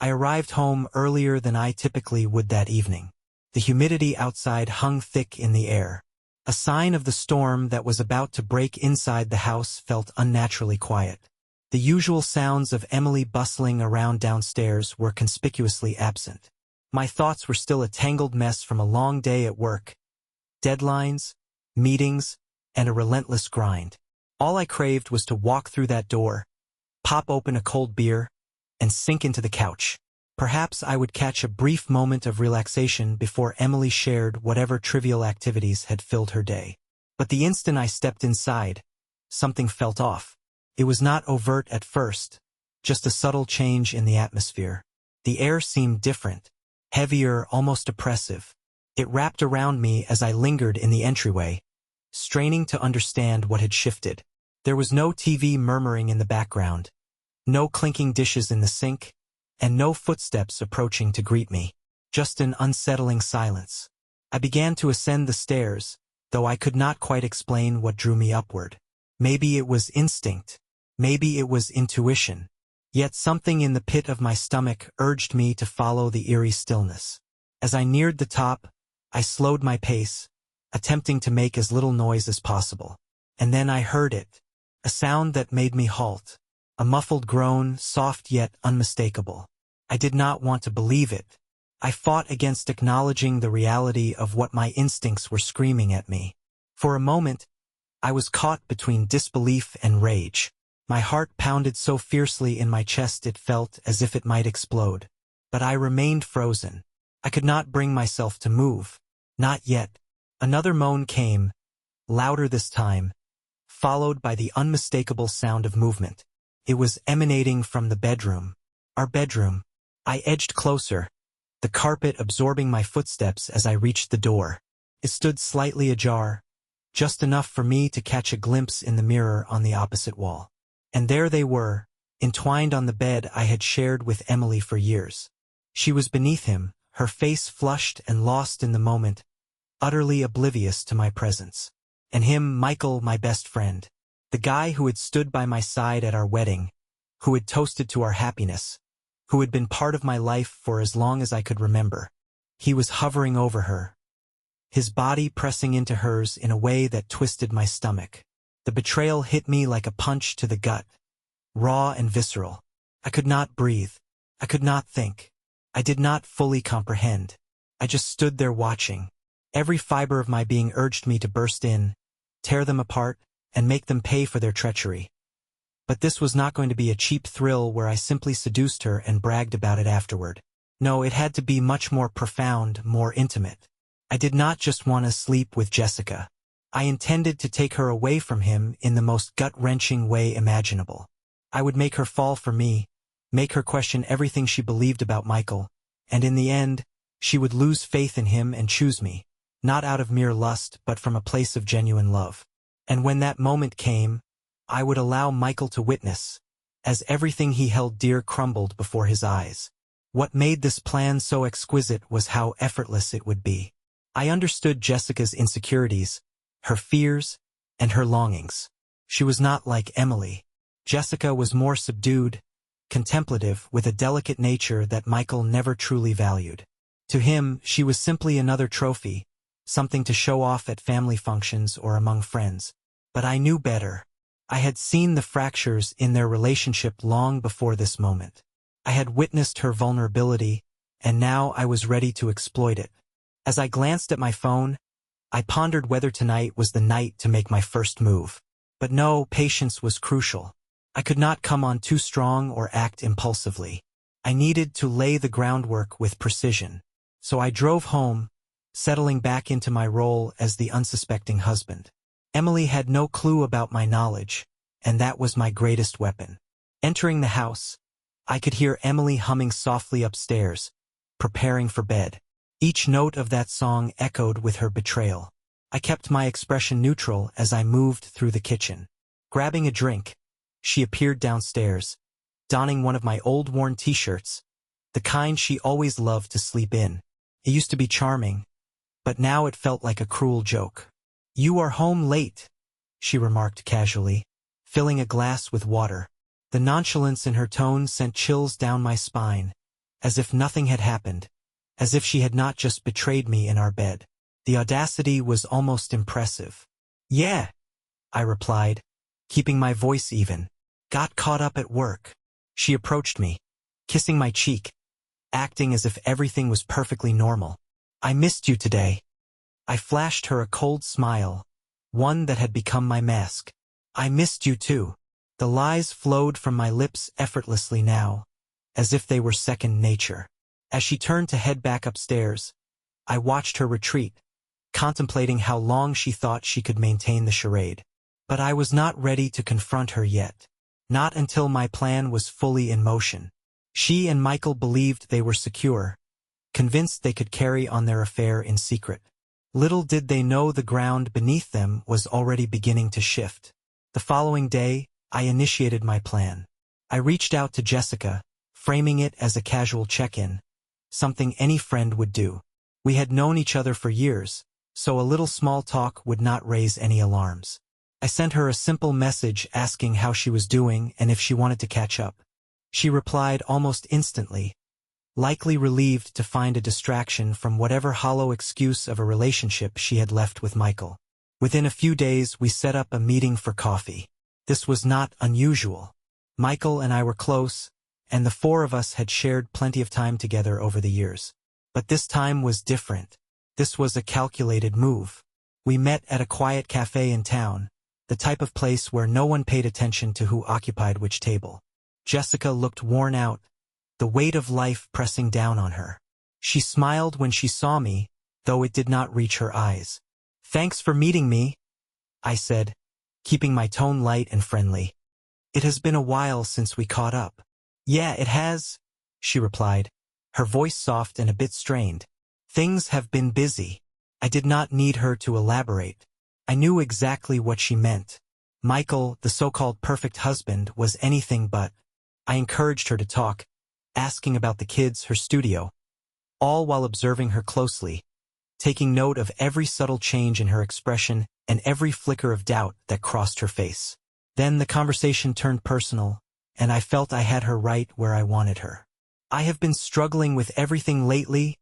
I arrived home earlier than I typically would that evening. The humidity outside hung thick in the air. A sign of the storm that was about to break inside the house felt unnaturally quiet. The usual sounds of Emily bustling around downstairs were conspicuously absent. My thoughts were still a tangled mess from a long day at work, deadlines, meetings, and a relentless grind. All I craved was to walk through that door, pop open a cold beer, and sink into the couch. Perhaps I would catch a brief moment of relaxation before Emily shared whatever trivial activities had filled her day. But the instant I stepped inside, something felt off. It was not overt at first, just a subtle change in the atmosphere. The air seemed different, heavier, almost oppressive. It wrapped around me as I lingered in the entryway, straining to understand what had shifted. There was no TV murmuring in the background, no clinking dishes in the sink, and no footsteps approaching to greet me. Just an unsettling silence. I began to ascend the stairs, though I could not quite explain what drew me upward. Maybe it was instinct. Maybe it was intuition. Yet something in the pit of my stomach urged me to follow the eerie stillness. As I neared the top, I slowed my pace, attempting to make as little noise as possible. And then I heard it, a sound that made me halt. A muffled groan, soft yet unmistakable. I did not want to believe it. I fought against acknowledging the reality of what my instincts were screaming at me. For a moment, I was caught between disbelief and rage. My heart pounded so fiercely in my chest it felt as if it might explode. But I remained frozen. I could not bring myself to move. Not yet. Another moan came, louder this time, followed by the unmistakable sound of movement. It was emanating from the bedroom. Our bedroom. I edged closer, the carpet absorbing my footsteps as I reached the door. It stood slightly ajar, just enough for me to catch a glimpse in the mirror on the opposite wall. And there they were, entwined on the bed I had shared with Emily for years. She was beneath him, her face flushed and lost in the moment, utterly oblivious to my presence. And him, Michael, my best friend. The guy who had stood by my side at our wedding, who had toasted to our happiness, who had been part of my life for as long as I could remember. He was hovering over her, his body pressing into hers in a way that twisted my stomach. The betrayal hit me like a punch to the gut, raw and visceral. I could not breathe. I could not think. I did not fully comprehend. I just stood there watching. Every fiber of my being urged me to burst in, tear them apart, and make them pay for their treachery. But this was not going to be a cheap thrill where I simply seduced her and bragged about it afterward. No, it had to be much more profound, more intimate. I did not just want to sleep with Jessica. I intended to take her away from him in the most gut-wrenching way imaginable. I would make her fall for me, make her question everything she believed about Michael, and in the end, she would lose faith in him and choose me, not out of mere lust but from a place of genuine love. And when that moment came, I would allow Michael to witness, as everything he held dear crumbled before his eyes. What made this plan so exquisite was how effortless it would be. I understood Jessica's insecurities, her fears, and her longings. She was not like Emily. Jessica was more subdued, contemplative, with a delicate nature that Michael never truly valued. To him, she was simply another trophy, something to show off at family functions or among friends. But I knew better. I had seen the fractures in their relationship long before this moment. I had witnessed her vulnerability, and now I was ready to exploit it. As I glanced at my phone, I pondered whether tonight was the night to make my first move. But no, patience was crucial. I could not come on too strong or act impulsively. I needed to lay the groundwork with precision. So I drove home, settling back into my role as the unsuspecting husband. Emily had no clue about my knowledge, and that was my greatest weapon. Entering the house, I could hear Emily humming softly upstairs, preparing for bed. Each note of that song echoed with her betrayal. I kept my expression neutral as I moved through the kitchen. Grabbing a drink, she appeared downstairs, donning one of my old worn t-shirts, the kind she always loved to sleep in. It used to be charming, but now it felt like a cruel joke. "You are home late," she remarked casually, filling a glass with water. The nonchalance in her tone sent chills down my spine, as if nothing had happened, as if she had not just betrayed me in our bed. The audacity was almost impressive. "Yeah," I replied, keeping my voice even. "Got caught up at work." She approached me, kissing my cheek, acting as if everything was perfectly normal. "I missed you today." I flashed her a cold smile, one that had become my mask. "I missed you too." The lies flowed from my lips effortlessly now, as if they were second nature. As she turned to head back upstairs, I watched her retreat, contemplating how long she thought she could maintain the charade. But I was not ready to confront her yet. Not until my plan was fully in motion. She and Michael believed they were secure, convinced they could carry on their affair in secret. Little did they know the ground beneath them was already beginning to shift. The following day, I initiated my plan. I reached out to Jessica, framing it as a casual check-in, something any friend would do. We had known each other for years, so a little small talk would not raise any alarms. I sent her a simple message asking how she was doing and if she wanted to catch up. She replied almost instantly, likely relieved to find a distraction from whatever hollow excuse of a relationship she had left with Michael. Within a few days, we set up a meeting for coffee. This was not unusual. Michael and I were close, and the four of us had shared plenty of time together over the years. But this time was different. This was a calculated move. We met at a quiet cafe in town, the type of place where no one paid attention to who occupied which table. Jessica looked worn out, the weight of life pressing down on her. She smiled when she saw me, though it did not reach her eyes. "Thanks for meeting me," I said, keeping my tone light and friendly. "It has been a while since we caught up." "Yeah, it has," she replied, her voice soft and a bit strained. "Things have been busy." I did not need her to elaborate. I knew exactly what she meant. Michael, the so-called perfect husband, was anything but. I encouraged her to talk, asking about the kids, her studio, all while observing her closely, taking note of every subtle change in her expression and every flicker of doubt that crossed her face. Then the conversation turned personal, and I felt I had her right where I wanted her. "I have been struggling with everything lately,"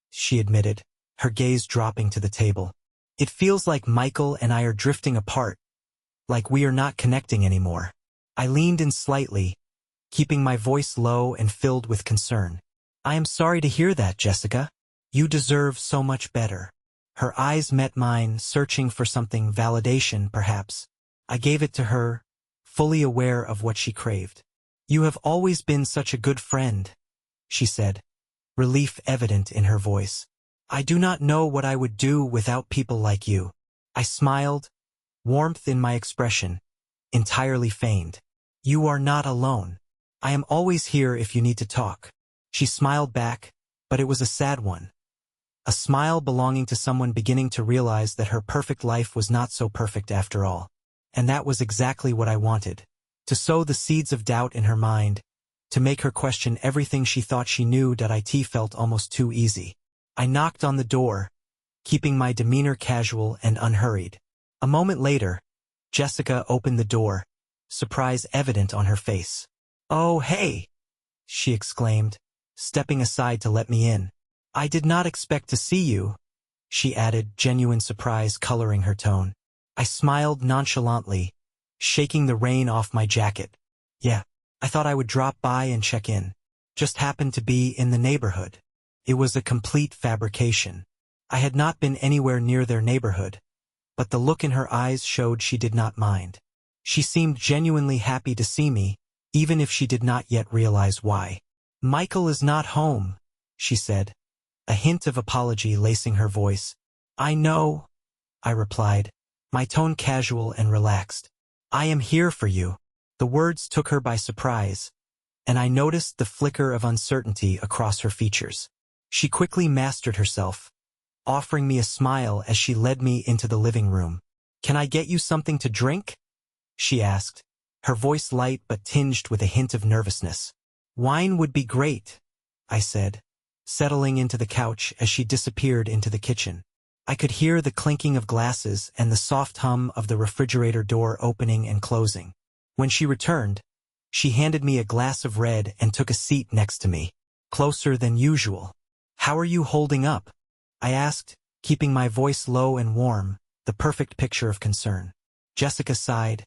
she admitted, her gaze dropping to the table. "It feels like Michael and I are drifting apart, like we are not connecting anymore." I leaned in slightly, keeping my voice low and filled with concern. "I am sorry to hear that, Jessica. You deserve so much better." Her eyes met mine, searching for something, validation, perhaps. I gave it to her, fully aware of what she craved. "You have always been such a good friend," she said, relief evident in her voice. "I do not know what I would do without people like you." I smiled, warmth in my expression, entirely feigned. "You are not alone. I am always here if you need to talk." She smiled back, but it was a sad one. A smile belonging to someone beginning to realize that her perfect life was not so perfect after all. And that was exactly what I wanted. To sow the seeds of doubt in her mind, to make her question everything she thought she knew. It felt almost too easy. I knocked on the door, keeping my demeanor casual and unhurried. A moment later, Jessica opened the door, surprise evident on her face. "Oh, hey!" she exclaimed, stepping aside to let me in. "I did not expect to see you," she added, genuine surprise coloring her tone. I smiled nonchalantly, shaking the rain off my jacket. "Yeah, I thought I would drop by and check in. Just happened to be in the neighborhood." It was a complete fabrication. I had not been anywhere near their neighborhood, but the look in her eyes showed she did not mind. She seemed genuinely happy to see me, even if she did not yet realize why. "Michael is not home," she said, a hint of apology lacing her voice. "I know," I replied, my tone casual and relaxed. "I am here for you." The words took her by surprise, and I noticed the flicker of uncertainty across her features. She quickly mastered herself, offering me a smile as she led me into the living room. "Can I get you something to drink?" she asked, her voice light but tinged with a hint of nervousness. "Wine would be great," I said, settling into the couch as she disappeared into the kitchen. I could hear the clinking of glasses and the soft hum of the refrigerator door opening and closing. When she returned, she handed me a glass of red and took a seat next to me. closer than usual. How are you holding up? I asked, keeping my voice low and warm, the perfect picture of concern. Jessica sighed,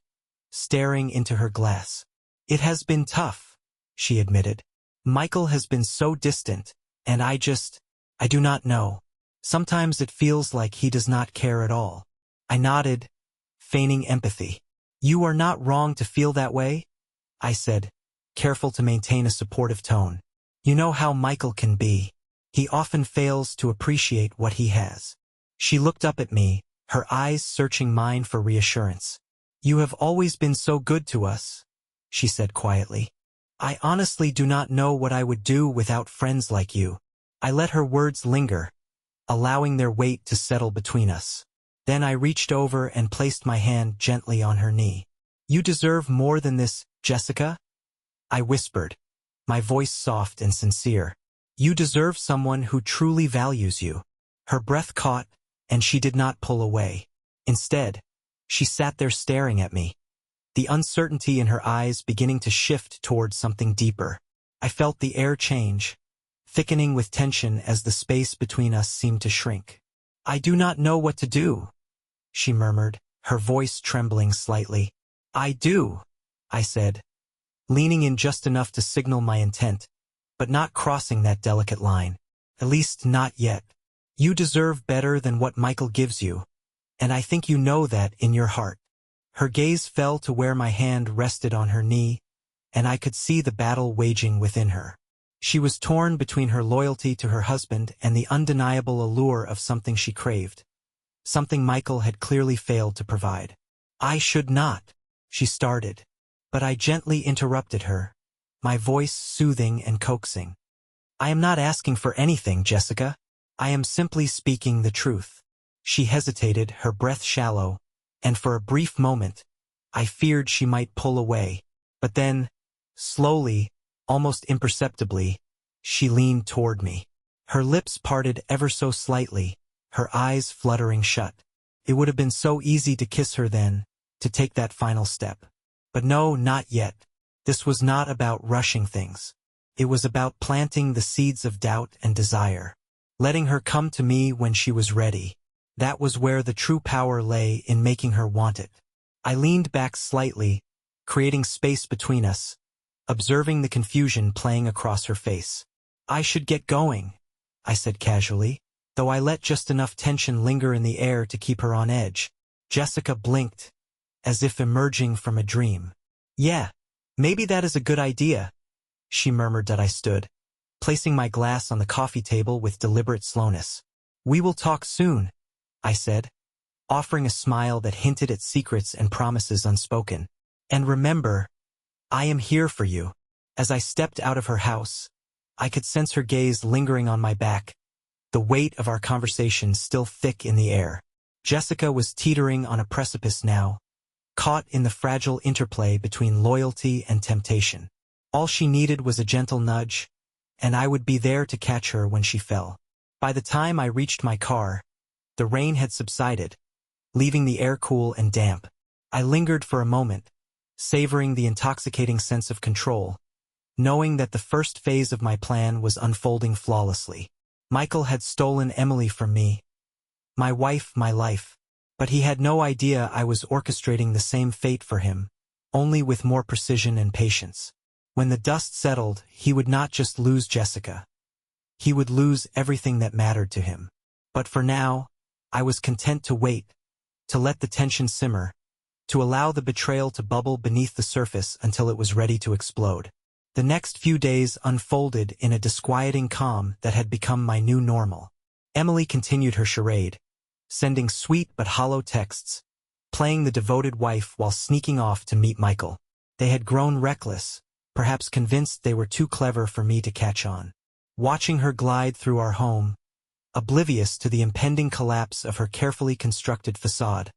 staring into her glass. It has been tough, she admitted. Michael has been so distant, and I do not know. Sometimes it feels like he does not care at all. I nodded, feigning empathy. You are not wrong to feel that way, I said, careful to maintain a supportive tone. You know how Michael can be. He often fails to appreciate what he has. She looked up at me, her eyes searching mine for reassurance. You have always been so good to us, she said quietly. I honestly do not know what I would do without friends like you. I let her words linger, allowing their weight to settle between us. Then I reached over and placed my hand gently on her knee. You deserve more than this, Jessica, I whispered, my voice soft and sincere. You deserve someone who truly values you. Her breath caught, and she did not pull away. Instead, she sat there staring at me, the uncertainty in her eyes beginning to shift towards something deeper. I felt the air change, thickening with tension as the space between us seemed to shrink. I do not know what to do, she murmured, her voice trembling slightly. I do, I said, leaning in just enough to signal my intent, but not crossing that delicate line. At least not yet. You deserve better than what Michael gives you, and I think you know that in your heart. Her gaze fell to where my hand rested on her knee, and I could see the battle waging within her. She was torn between her loyalty to her husband and the undeniable allure of something she craved, something Michael had clearly failed to provide. I should not, she started, but I gently interrupted her, my voice soothing and coaxing. I am not asking for anything, Jessica. I am simply speaking the truth. She hesitated, her breath shallow, and for a brief moment, I feared she might pull away. But then, slowly, almost imperceptibly, she leaned toward me. Her lips parted ever so slightly, her eyes fluttering shut. It would have been so easy to kiss her then, to take that final step. But no, not yet. This was not about rushing things. It was about planting the seeds of doubt and desire. Letting her come to me when she was ready. That was where the true power lay, in making her want it. I leaned back slightly, creating space between us, observing the confusion playing across her face. I should get going, I said casually, though I let just enough tension linger in the air to keep her on edge. Jessica blinked, as if emerging from a dream. Yeah, maybe that is a good idea, she murmured. That I stood, placing my glass on the coffee table with deliberate slowness. We will talk soon, I said, offering a smile that hinted at secrets and promises unspoken. And remember, I am here for you. As I stepped out of her house, I could sense her gaze lingering on my back, the weight of our conversation still thick in the air. Jessica was teetering on a precipice now, caught in the fragile interplay between loyalty and temptation. All she needed was a gentle nudge, and I would be there to catch her when she fell. By the time I reached my car, the rain had subsided, leaving the air cool and damp. I lingered for a moment, savoring the intoxicating sense of control, knowing that the first phase of my plan was unfolding flawlessly. Michael had stolen Emily from me, my wife, my life, but he had no idea I was orchestrating the same fate for him, only with more precision and patience. When the dust settled, he would not just lose Jessica. He would lose everything that mattered to him. But for now, I was content to wait, to let the tension simmer, to allow the betrayal to bubble beneath the surface until it was ready to explode. The next few days unfolded in a disquieting calm that had become my new normal. Emily continued her charade, sending sweet but hollow texts, playing the devoted wife while sneaking off to meet Michael. They had grown reckless, perhaps convinced they were too clever for me to catch on. Watching her glide through our home, oblivious to the impending collapse of her carefully constructed facade,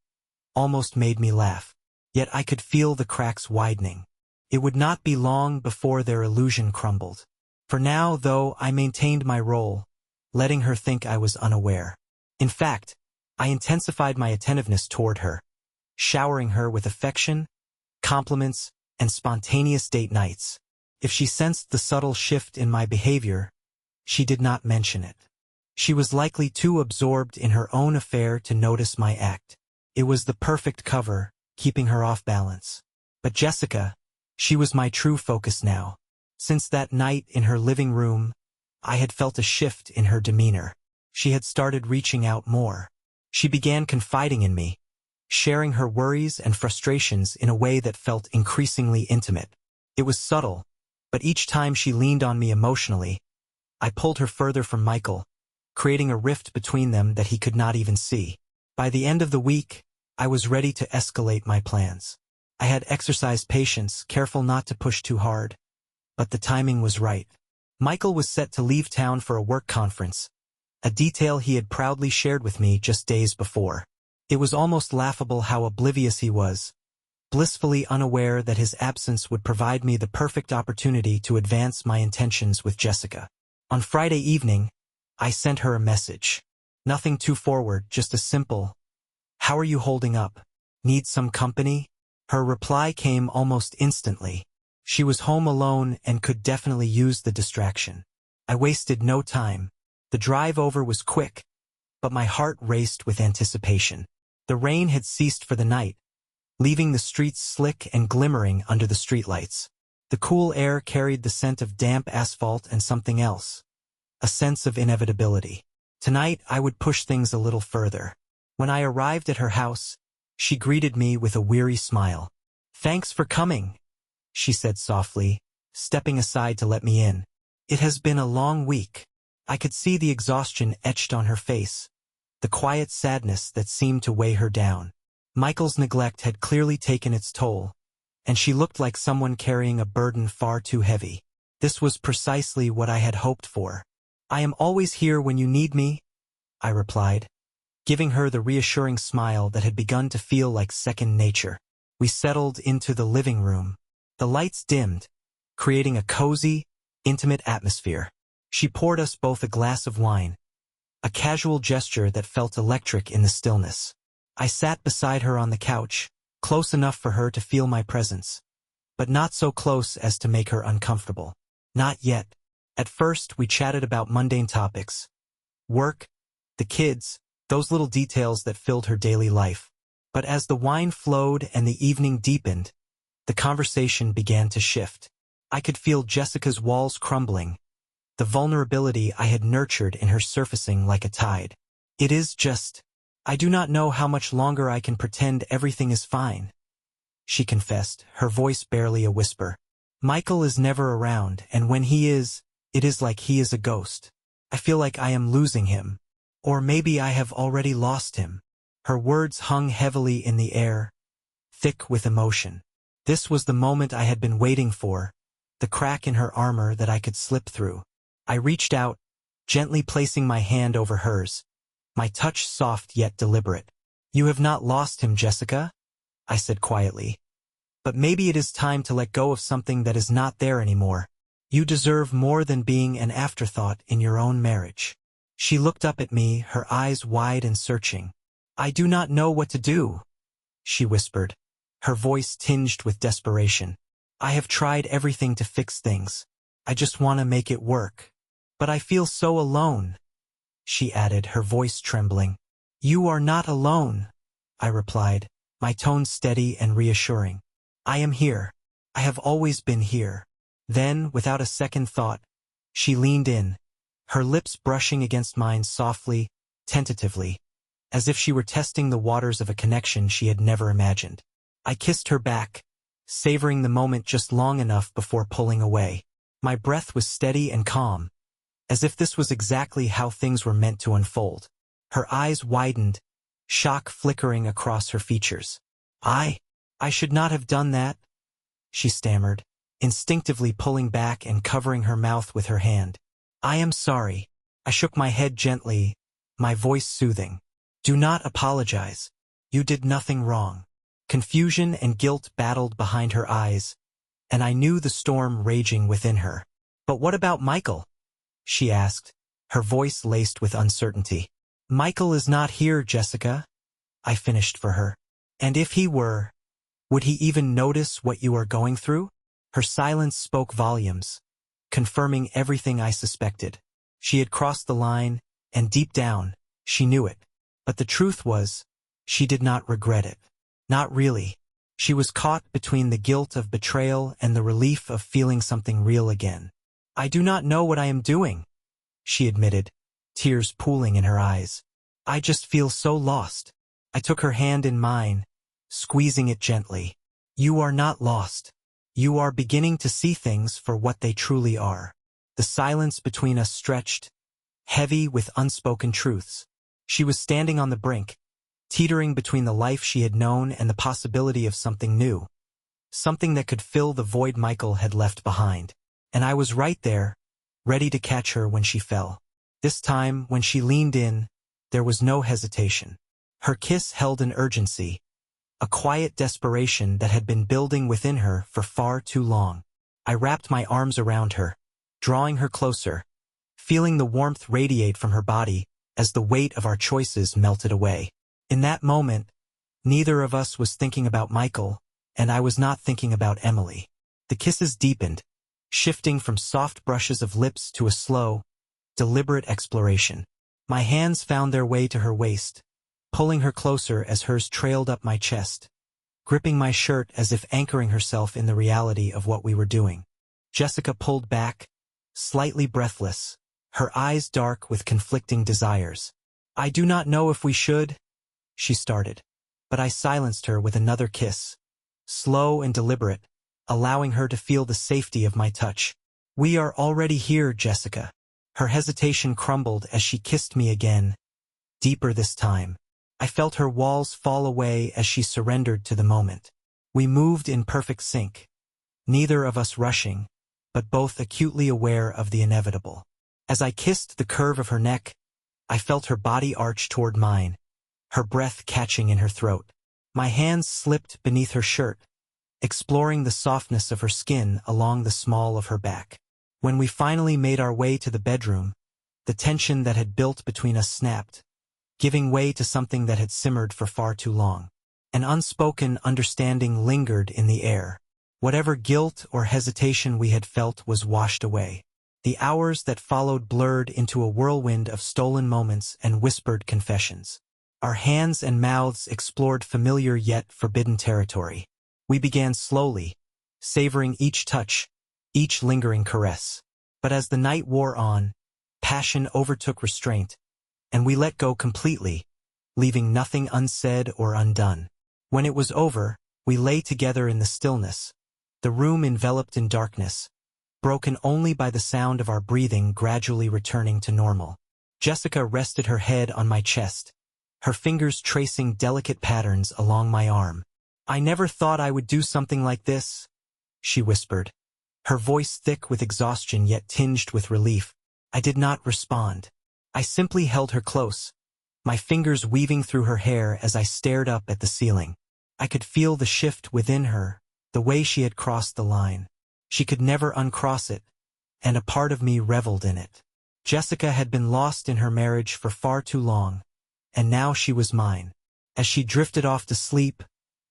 almost made me laugh. Yet I could feel the cracks widening. It would not be long before their illusion crumbled. For now, though, I maintained my role, letting her think I was unaware. In fact, I intensified my attentiveness toward her, showering her with affection, compliments, and spontaneous date nights. If she sensed the subtle shift in my behavior, She did not mention it. She was likely too absorbed in her own affair to notice my act. It was the perfect cover, keeping her off balance. But Jessica, she was my true focus now. Since that night in her living room, I had felt a shift in her demeanor. She had started reaching out more. She began confiding in me, sharing her worries and frustrations in a way that felt increasingly intimate. It was subtle, but each time she leaned on me emotionally, I pulled her further from Michael, creating a rift between them that he could not even see. By the end of the week, I was ready to escalate my plans. I had exercised patience, careful not to push too hard. But the timing was right. Michael was set to leave town for a work conference, a detail he had proudly shared with me just days before. It was almost laughable how oblivious he was, blissfully unaware that his absence would provide me the perfect opportunity to advance my intentions with Jessica. On Friday evening, I sent her a message. Nothing too forward, just a simple, "How are you holding up? Need some company?" Her reply came almost instantly. She was home alone and could definitely use the distraction. I wasted no time. The drive over was quick, but my heart raced with anticipation. The rain had ceased for the night, leaving the streets slick and glimmering under the streetlights. The cool air carried the scent of damp asphalt and something else, a sense of inevitability. Tonight I would push things a little further. When I arrived at her house, she greeted me with a weary smile. "Thanks for coming," she said softly, stepping aside to let me in. It has been a long week. I could see the exhaustion etched on her face, the quiet sadness that seemed to weigh her down. Michael's neglect had clearly taken its toll, and she looked like someone carrying a burden far too heavy. This was precisely what I had hoped for. "I am always here when you need me," I replied, giving her the reassuring smile that had begun to feel like second nature. We settled into the living room. The lights dimmed, creating a cozy, intimate atmosphere. She poured us both a glass of wine, a casual gesture that felt electric in the stillness. I sat beside her on the couch, close enough for her to feel my presence, but not so close as to make her uncomfortable. Not yet. At first, we chatted about mundane topics. Work, the kids, those little details that filled her daily life. But as the wine flowed and the evening deepened, the conversation began to shift. I could feel Jessica's walls crumbling, the vulnerability I had nurtured in her surfacing like a tide. "It is just, I do not know how much longer I can pretend everything is fine," she confessed, her voice barely a whisper. "Michael is never around, and when he is, it is like he is a ghost. I feel like I am losing him. Or maybe I have already lost him." Her words hung heavily in the air, thick with emotion. This was the moment I had been waiting for, the crack in her armor that I could slip through. I reached out, gently placing my hand over hers, my touch soft yet deliberate. "You have not lost him, Jessica," I said quietly. "But maybe it is time to let go of something that is not there anymore. You deserve more than being an afterthought in your own marriage." She looked up at me, her eyes wide and searching. "I do not know what to do," she whispered, her voice tinged with desperation. "I have tried everything to fix things. I just want to make it work. But I feel so alone," she added, her voice trembling. "You are not alone," I replied, my tone steady and reassuring. "I am here. I have always been here." Then, without a second thought, she leaned in, her lips brushing against mine softly, tentatively, as if she were testing the waters of a connection she had never imagined. I kissed her back, savoring the moment just long enough before pulling away. My breath was steady and calm, as if this was exactly how things were meant to unfold. Her eyes widened, shock flickering across her features. I should not have done that," she stammered, instinctively pulling back and covering her mouth with her hand. "I am sorry." I shook my head gently, my voice soothing. "Do not apologize. You did nothing wrong." Confusion and guilt battled behind her eyes, and I knew the storm raging within her. "But what about Michael?" she asked, her voice laced with uncertainty. "Michael is not here, Jessica," I finished for her. "And if he were, would he even notice what you are going through?" Her silence spoke volumes, confirming everything I suspected. She had crossed the line, and deep down, she knew it. But the truth was, she did not regret it. Not really. She was caught between the guilt of betrayal and the relief of feeling something real again. "I do not know what I am doing," she admitted, tears pooling in her eyes. "I just feel so lost." I took her hand in mine, squeezing it gently. "You are not lost. You are beginning to see things for what they truly are." The silence between us stretched, heavy with unspoken truths. She was standing on the brink, teetering between the life she had known and the possibility of something new, something that could fill the void Michael had left behind. And I was right there, ready to catch her when she fell. This time, when she leaned in, there was no hesitation. Her kiss held an urgency, a quiet desperation that had been building within her for far too long. I wrapped my arms around her, drawing her closer, feeling the warmth radiate from her body as the weight of our choices melted away. In that moment, neither of us was thinking about Michael, and I was not thinking about Emily. The kisses deepened, shifting from soft brushes of lips to a slow, deliberate exploration. My hands found their way to her waist, pulling her closer as hers trailed up my chest, gripping my shirt as if anchoring herself in the reality of what we were doing. Jessica pulled back, slightly breathless, her eyes dark with conflicting desires. "I do not know if we should," she started, but I silenced her with another kiss, slow and deliberate, allowing her to feel the safety of my touch. "We are already here, Jessica." Her hesitation crumbled as she kissed me again, deeper this time. I felt her walls fall away as she surrendered to the moment. We moved in perfect sync, neither of us rushing, but both acutely aware of the inevitable. As I kissed the curve of her neck, I felt her body arch toward mine, her breath catching in her throat. My hands slipped beneath her shirt, exploring the softness of her skin along the small of her back. When we finally made our way to the bedroom, the tension that had built between us snapped, giving way to something that had simmered for far too long. An unspoken understanding lingered in the air. Whatever guilt or hesitation we had felt was washed away. The hours that followed blurred into a whirlwind of stolen moments and whispered confessions. Our hands and mouths explored familiar yet forbidden territory. We began slowly, savoring each touch, each lingering caress. But as the night wore on, passion overtook restraint, and we let go completely, leaving nothing unsaid or undone. When it was over, we lay together in the stillness, the room enveloped in darkness, broken only by the sound of our breathing gradually returning to normal. Jessica rested her head on my chest, her fingers tracing delicate patterns along my arm. "I never thought I would do something like this," she whispered, her voice thick with exhaustion yet tinged with relief. I did not respond. I simply held her close, my fingers weaving through her hair as I stared up at the ceiling. I could feel the shift within her, the way she had crossed the line. She could never uncross it, and a part of me reveled in it. Jessica had been lost in her marriage for far too long, and now she was mine. As she drifted off to sleep,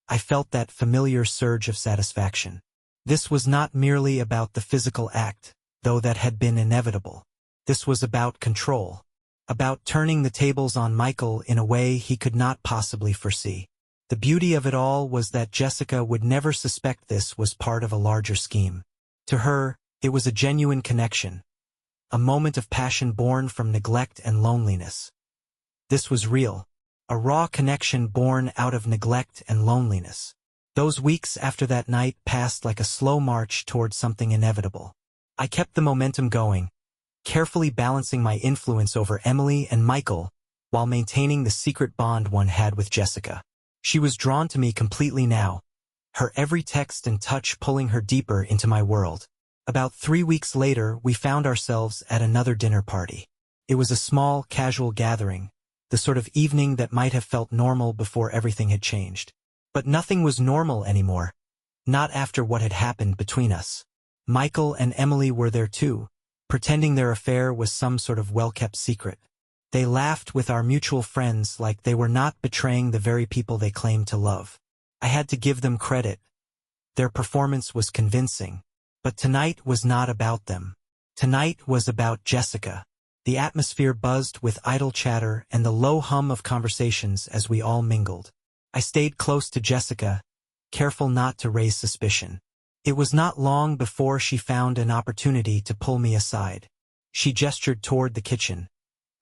I felt that familiar surge of satisfaction. This was not merely about the physical act, though that had been inevitable. This was about control, about turning the tables on Michael in a way he could not possibly foresee. The beauty of it all was that Jessica would never suspect this was part of a larger scheme. To her, it was a genuine connection, a moment of passion born from neglect and loneliness. This was real, a raw connection born out of neglect and loneliness. Those weeks after that night passed like a slow march toward something inevitable. I kept the momentum going, carefully balancing my influence over Emily and Michael while maintaining the secret bond one had with Jessica. She was drawn to me completely now, her every text and touch pulling her deeper into my world. About 3 weeks later, we found ourselves at another dinner party. It was a small, casual gathering, the sort of evening that might have felt normal before everything had changed. But nothing was normal anymore, not after what had happened between us. Michael and Emily were there too, pretending their affair was some sort of well-kept secret. They laughed with our mutual friends like they were not betraying the very people they claimed to love. I had to give them credit. Their performance was convincing. But tonight was not about them. Tonight was about Jessica. The atmosphere buzzed with idle chatter and the low hum of conversations as we all mingled. I stayed close to Jessica, careful not to raise suspicion. It was not long before she found an opportunity to pull me aside. She gestured toward the kitchen,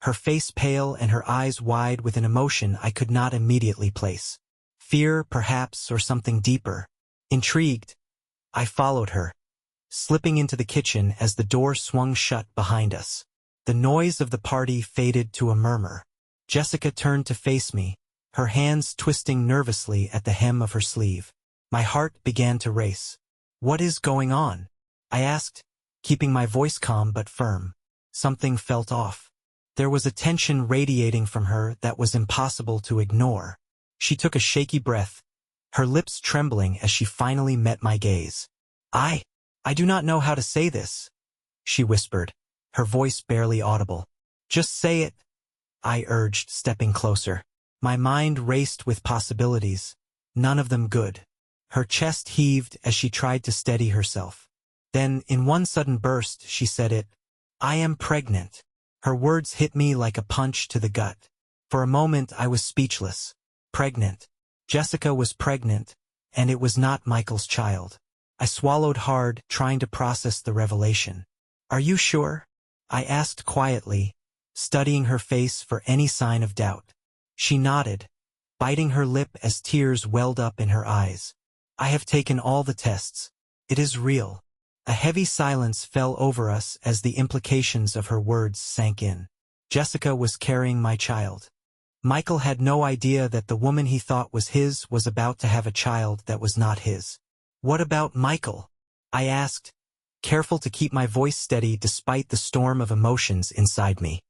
her face pale and her eyes wide with an emotion I could not immediately place. Fear, perhaps, or something deeper. Intrigued, I followed her, slipping into the kitchen as the door swung shut behind us. The noise of the party faded to a murmur. Jessica turned to face me, her hands twisting nervously at the hem of her sleeve. My heart began to race. "What is going on?" I asked, keeping my voice calm but firm. Something felt off. There was a tension radiating from her that was impossible to ignore. She took a shaky breath, her lips trembling as she finally met my gaze. I do not know how to say this," she whispered, her voice barely audible. "Just say it," I urged, stepping closer. My mind raced with possibilities, none of them good. Her chest heaved as she tried to steady herself. Then, in one sudden burst, she said it. "I am pregnant." Her words hit me like a punch to the gut. For a moment I was speechless. Pregnant. Jessica was pregnant, and it was not Michael's child. I swallowed hard, trying to process the revelation. "Are you sure?" I asked quietly, studying her face for any sign of doubt. She nodded, biting her lip as tears welled up in her eyes. "I have taken all the tests. It is real." A heavy silence fell over us as the implications of her words sank in. Jessica was carrying my child. Michael had no idea that the woman he thought was his was about to have a child that was not his. "What about Michael?" I asked, careful to keep my voice steady despite the storm of emotions inside me.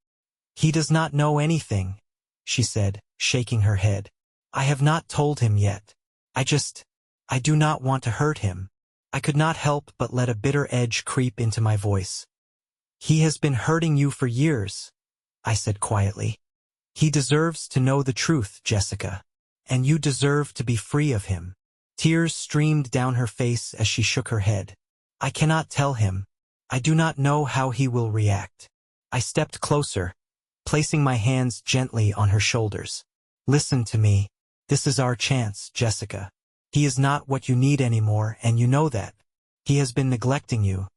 "He does not know anything," she said, shaking her head. "I have not told him yet. I do not want to hurt him." I could not help but let a bitter edge creep into my voice. "He has been hurting you for years," I said quietly. "He deserves to know the truth, Jessica. And you deserve to be free of him." Tears streamed down her face as she shook her head. "I cannot tell him. I do not know how he will react." I stepped closer, placing my hands gently on her shoulders. "Listen to me. This is our chance, Jessica. He is not what you need anymore, and you know that. He has been neglecting you,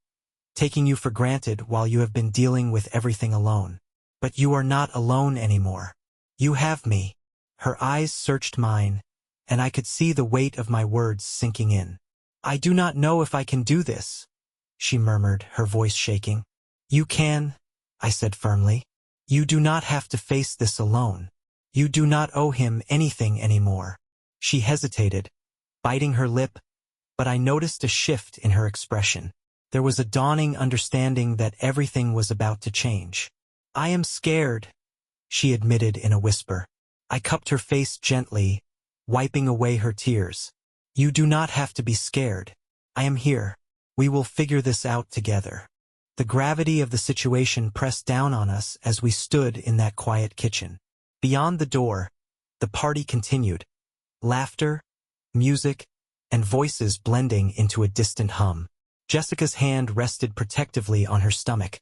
taking you for granted while you have been dealing with everything alone. But you are not alone anymore. You have me." Her eyes searched mine, and I could see the weight of my words sinking in. "I do not know if I can do this," she murmured, her voice shaking. "You can," I said firmly. "You do not have to face this alone. You do not owe him anything anymore." She hesitated, biting her lip, but I noticed a shift in her expression. There was a dawning understanding that everything was about to change. "I am scared," she admitted in a whisper. I cupped her face gently, wiping away her tears. "You do not have to be scared. I am here. We will figure this out together." The gravity of the situation pressed down on us as we stood in that quiet kitchen. Beyond the door, the party continued. Laughter, music, and voices blending into a distant hum. Jessica's hand rested protectively on her stomach,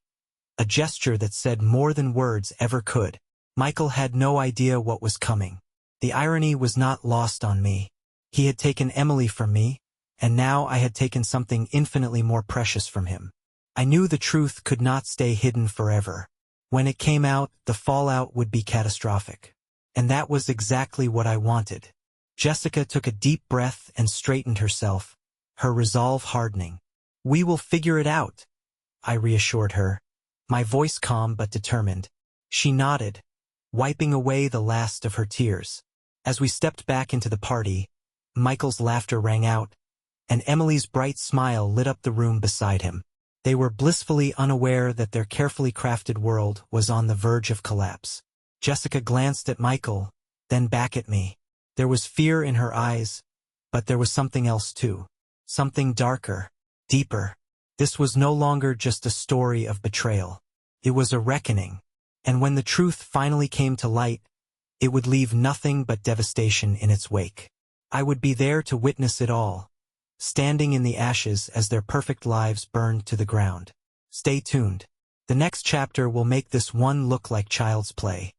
a gesture that said more than words ever could. Michael had no idea what was coming. The irony was not lost on me. He had taken Emily from me, and now I had taken something infinitely more precious from him. I knew the truth could not stay hidden forever. When it came out, the fallout would be catastrophic. And that was exactly what I wanted. Jessica took a deep breath and straightened herself, her resolve hardening. "We will figure it out," I reassured her, my voice calm but determined. She nodded, wiping away the last of her tears. As we stepped back into the party, Michael's laughter rang out, and Emily's bright smile lit up the room beside him. They were blissfully unaware that their carefully crafted world was on the verge of collapse. Jessica glanced at Michael, then back at me. There was fear in her eyes, but there was something else too. Something darker, deeper. This was no longer just a story of betrayal. It was a reckoning, and when the truth finally came to light, it would leave nothing but devastation in its wake. I would be there to witness it all, standing in the ashes as their perfect lives burned to the ground. Stay tuned. The next chapter will make this one look like child's play.